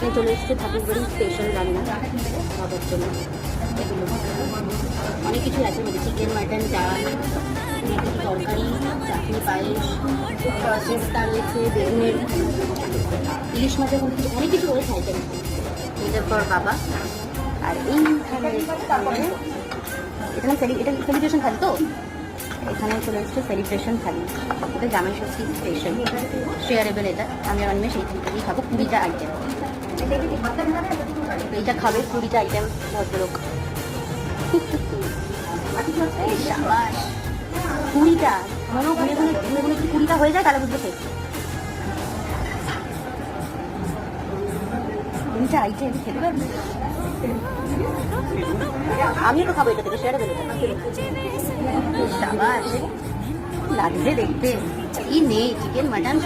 এখানে চলে এসেছে ঠাকুরবাড়ি স্পেশাল রান্না খাবার জন্য। এগুলো অনেক কিছু আছে, মানে চিকেন, মাটন, ডাল, অনেক কিছু তরকারি, চাটনি, পায়েস, চেষ্টা রয়েছে, বেগুনের, ইলিশ মাছের অনেক কিছু রয়েছে আইটেম। এটার পর বাবা। আর এইখানে এটা সেলিব্রেশন থালি তো, এখানে চলে এসছে সেলিব্রেশন থালি। এটা জামাই ষষ্ঠী স্পেশাল শেয়ারেবল। এটা আমি আর অনিমেষ এই থালিটাই খাবো। 20টা আইটেম, এইটা খাবে 20টা আইটেম ভদ্রলোক। 20টা মনে ঘুরে ঘুরে ঘুরে ঘুরে কি 20টা হয়ে যায় তাহলে বুঝতে শেষ। 20টা আইটেম খেতে পারবে। আমিও তো খাবো এটা থেকে, শেয়ারেবল। লাগছে দেখতে, কি নেই, চিকেন, মাটন